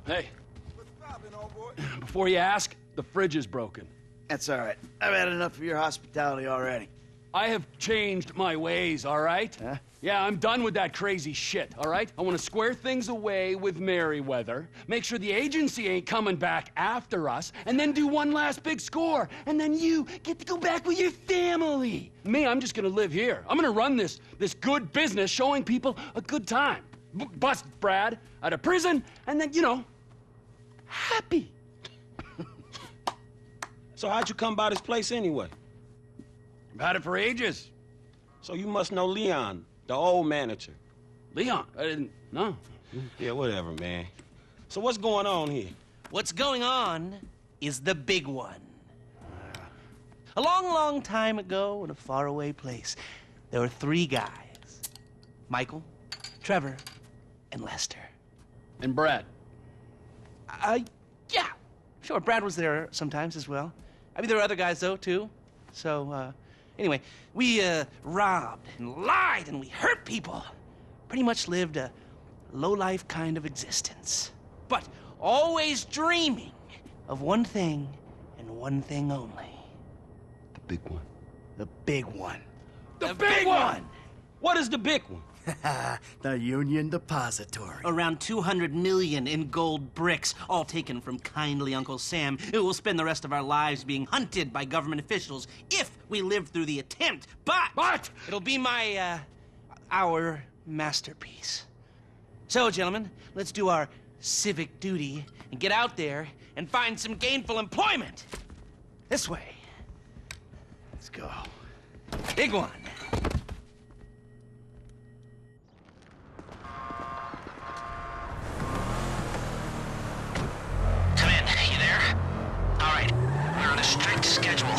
Hey. Before you ask, the fridge is broken. That's all right. I've had enough of your hospitality already. I have changed my ways, all right? Huh? Yeah, I'm done with that crazy shit, all right? I want to square things away with Merryweather, make sure the agency ain't coming back after us, and then do one last big score, and then you get to go back with your family. Me, I'm just gonna live here. I'm gonna run this good business showing people a good time. Bust Brad out of prison, and then, you know, happy. So how'd you come by this place anyway? I've had it for ages. So you must know Leon, the old manager. Leon? I didn't know. Yeah, whatever, man. So what's going on here? What's going on is the big one. A long, long time ago in a faraway place, there were 3 guys. Michael, Trevor, and Lester. And Brad. Yeah. Sure, Brad was there sometimes as well. I mean, there were other guys, though, too. So, anyway, we, robbed and lied and we hurt people. Pretty much lived a low-life kind of existence. But always dreaming of one thing and one thing only. The big one. The big one. The big one! What is the big one? The Union Depository. Around 200 million in gold bricks, all taken from kindly Uncle Sam, who will spend the rest of our lives being hunted by government officials if we live through the attempt. But it'll be our masterpiece. So, gentlemen, let's do our civic duty and get out there and find some gainful employment. This way. Let's go. Big one. Strict schedule.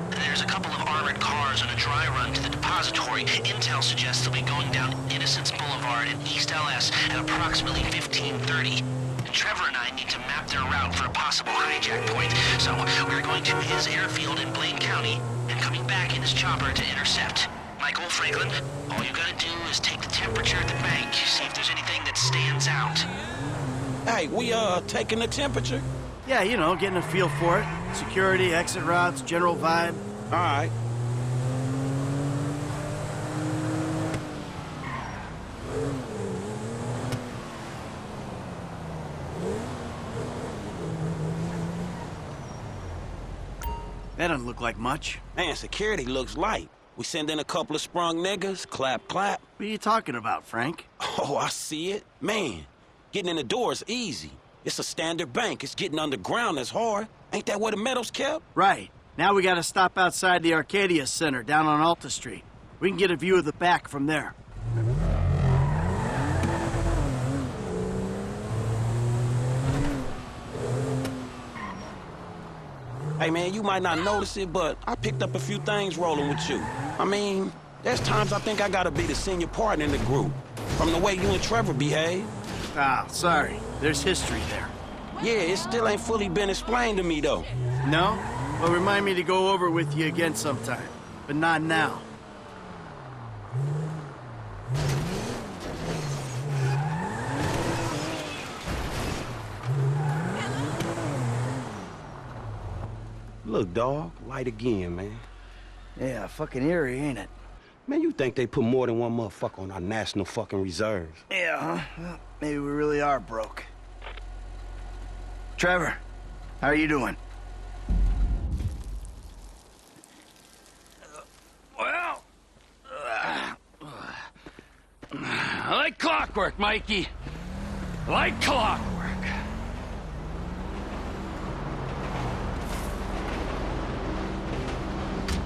There's a couple of armored cars on a dry run to the depository. Intel suggests they'll be going down Innocence Boulevard in East LS at approximately 15:30. Trevor and I need to map their route for a possible hijack point, so we're going to his airfield in Blaine County and coming back in his chopper to intercept. Michael, Franklin, all you gotta do is take the temperature at the bank, see if there's anything that stands out. Hey, we, taking the temperature? Yeah, you know, getting a feel for it. Security, exit routes, general vibe. All right. That doesn't look like much. Man, security looks light. We send in a couple of sprung niggas, clap, clap. What are you talking about, Frank? Oh, I see it. Man, getting in the door is easy. It's a standard bank. It's getting underground that's hard. Ain't that where the metal's kept? Right. Now we gotta stop outside the Arcadia Center down on Alta Street. We can get a view of the back from there. Hey, man, you might not notice it, but I picked up a few things rolling with you. I mean, there's times I think I gotta be the senior partner in the group. From the way you and Trevor behave. Ah, sorry. There's history there. Yeah, it still ain't fully been explained to me, though. No? Well, remind me to go over it with you again sometime. But not now. Look, dawg, light again, man. Yeah, fucking eerie, ain't it? Man, you think they put more than one motherfucker on our national fucking reserves? Yeah, huh? Well, maybe we really are broke. Trevor, how are you doing? Well, I like clockwork, Mikey. I like clockwork.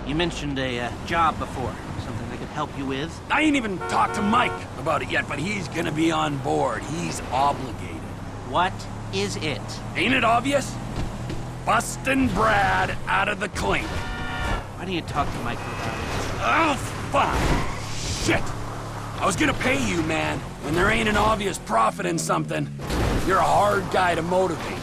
You mentioned a job before. Something I could help you with? I ain't even talked to Mike about it yet, but he's gonna be on board. He's obligated. What is it? Ain't it obvious? Busting Brad out of the clink. Why don't you talk to Michael about it? Oh, fuck. Shit. I was gonna pay you, man. When there ain't an obvious profit in something, you're a hard guy to motivate.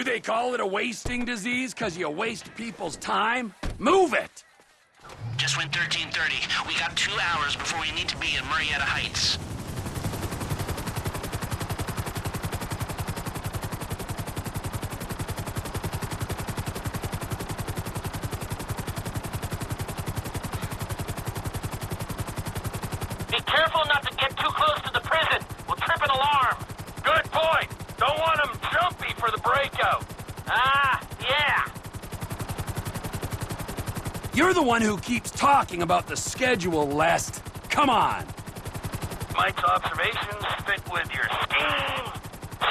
Do they call it a wasting disease because you waste people's time? Move it! Just went 13:30. We got 2 hours before we need to be in Marietta Heights. Be careful not to get too close to the prison. We'll trip an alarm. Good point. Don't want them jumpy for the breakout. Ah, yeah. You're the one who keeps talking about the schedule, Lest. Come on! Mike's observations fit with your scheme.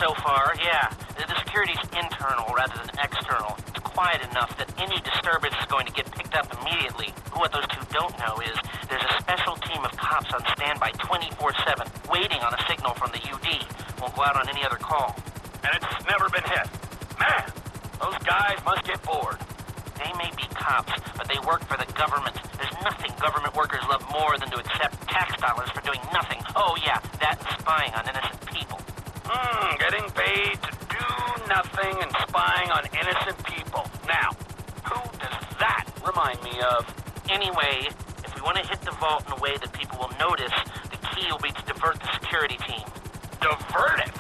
So far, yeah. The security's internal rather than external. It's quiet enough that any disturbance is going to get picked up immediately. What those two don't know is there's a special team of cops on standby 24/7, waiting on a signal from the UD. Won't go out on any other call. And it's never been hit. Man, those guys must get bored. They may be cops, but they work for the government. There's nothing government workers love more than to accept tax dollars for doing nothing. Oh yeah, that and spying on innocent people. Getting paid to do nothing and spying on innocent people. Now, who does that remind me of? Anyway, if we want to hit the vault in a way that people will notice, the key will be to divert the security team. Divert it?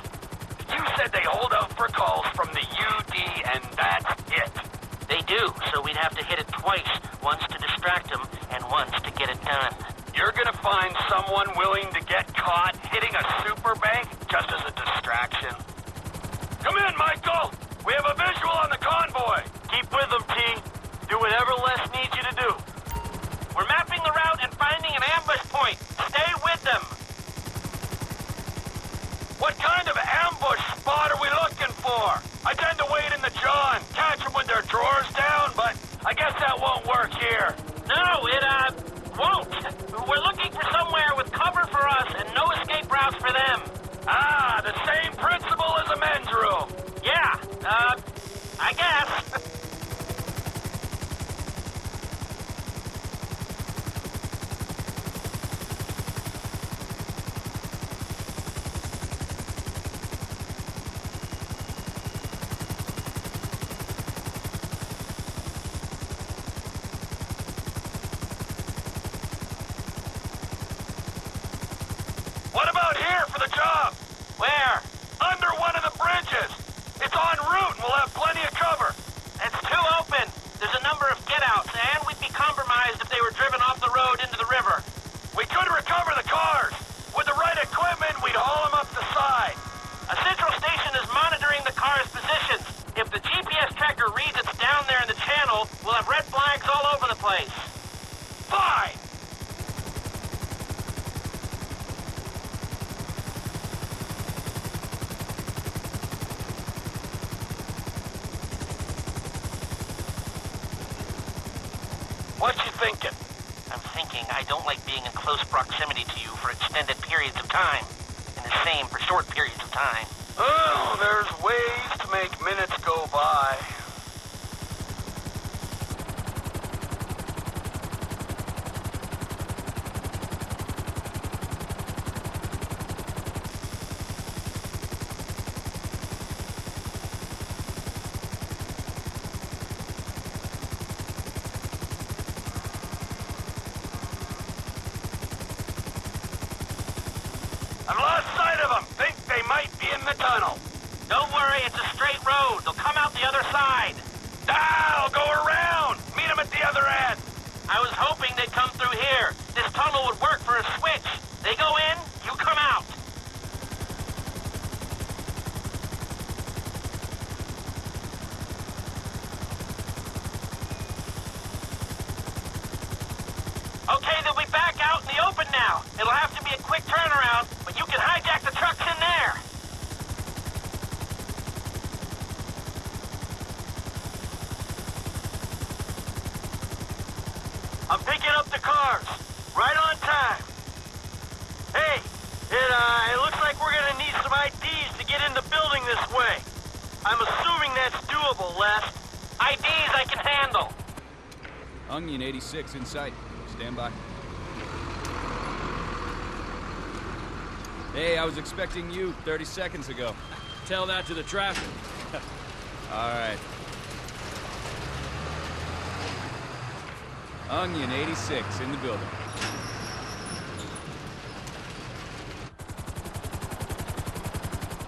You said they hold out for calls from the UD and that's it. They do, so we'd have to hit it twice, once to distract them and once to get it done. You're gonna find someone willing to get caught hitting a super bank just as a distraction? Come in, Michael! We have a visual on the convoy! Keep with them, T. Do whatever Les needs you to do. We're mapping the route and finding an ambush point. Stay with them. What kind of ambush spot are we looking for? I tend to wait in the jaw and catch them with their drawers down, but I guess that won't work here. No, it, won't. We're looking for somewhere with cover for us and no escape routes for them. Ah, the same principle as a men's room. Yeah, I guess. What about here for the job? Where? Under one of the bridges. It's en route and we'll have plenty of cover. It's too open. There's a number of get-outs, and we'd be compromised if they were driven off the road into the river. We could recover the cars. With the right equipment, we'd haul them up the side. A central station is monitoring the car's positions. If the GPS tracker reads it's down there in the channel, we'll have red flags all over the place. Fine. What you thinking? I'm thinking I don't like being in close proximity to you for extended periods of time. And the same for short periods of time. Oh, there's ways to make minutes go by. I've lost sight of them. Think they might be in the tunnel. Don't worry, it's a straight road. They'll come out the other side. I'll go around. Meet them at the other end. I was hoping they'd come through here. This tunnel would work for a switch. They go in, you come out. Okay, they'll be back out in the open now. It'll have to be a quick turnaround, but you can hijack the trucks in there. I'm picking up the cars. Right on time. Hey, it looks like we're gonna need some IDs to get in the building this way. I'm assuming that's doable, Les. IDs I can handle. Onion 86 in sight. Stand by. Hey, I was expecting you 30 seconds ago. Tell that to the traffic. All right. Onion 86 in the building.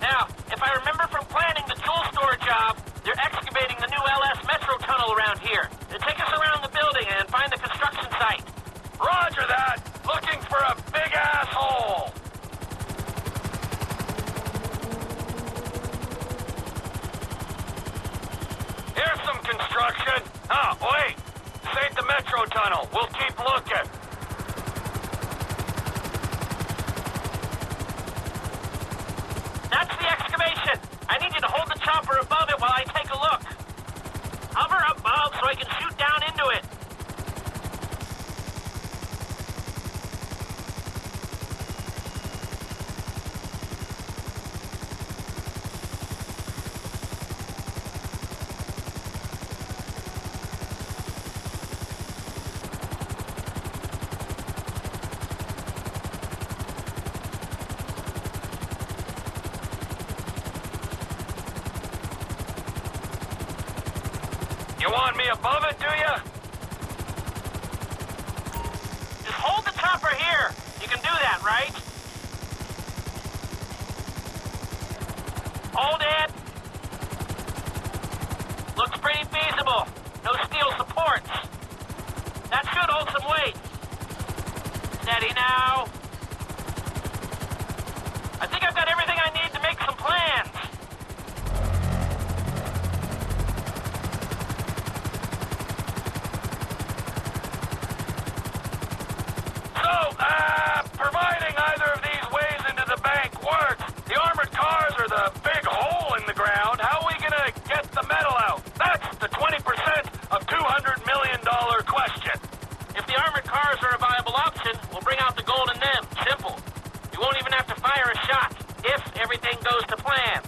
Now, if I remember from planning the tool store job, they're excavating the new LS Metro tunnel around here. Take us around the building and find the construction site. Roger that! Looking for a big asshole! Here's some construction. Oh, wait! This ain't the Metro tunnel. We'll keep looking. That's the excavation. I need you to hold the chopper above it while I take a look. Hover above so I can shoot down into it. You want me above it, do you? Just hold the chopper here. You can do that, right? Hold it. Looks pretty feasible. No steel supports. That should hold some weight. Steady now. I think I've got everything I need to make some plans. Providing either of these ways into the bank works, the armored cars are the big hole in the ground. How are we gonna get the metal out? That's the 20% of $200 million question. If the armored cars are a viable option, we'll bring out the gold in them. Simple. You won't even have to fire a shot, if everything goes to plan.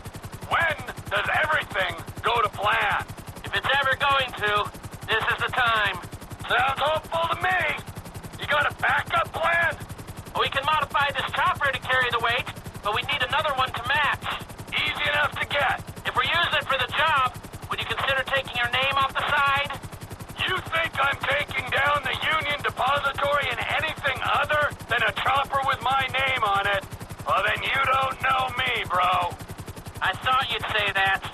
When does everything go to plan? If it's ever going to, this is the time. Sounds hopeful to me. You got a backup plan? We can modify this chopper to carry the weight, but we need another one to match. Easy enough to get. If we're using it for the job, would you consider taking your name off the side? You think I'm taking down the Union Depository in anything other than a chopper with my name on it? Well, then you don't know me, bro. I thought you'd say that.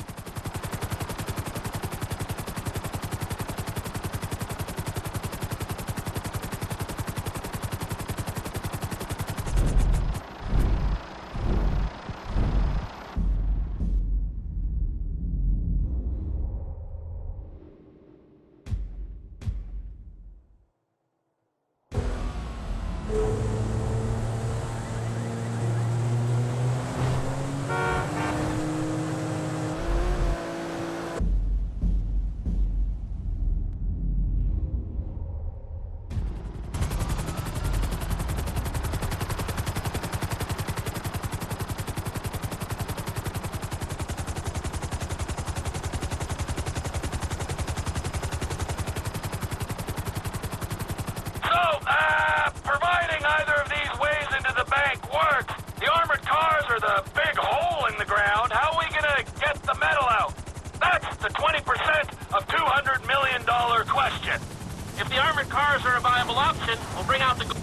Providing either of these ways into the bank works, the armored cars are the big hole in the ground. How are we gonna get the metal out? That's the 20% of $200 million question. If the armored cars are a viable option, we'll bring out the...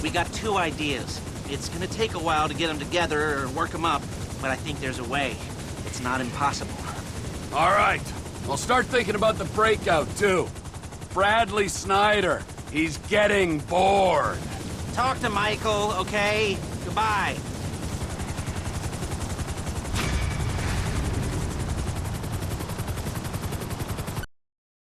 We got two ideas. It's gonna take a while to get them together or work them up, but I think there's a way. It's not impossible. All right. I'll start thinking about the breakout, too. Bradley Snyder. He's getting bored. Talk to Michael, okay? Goodbye.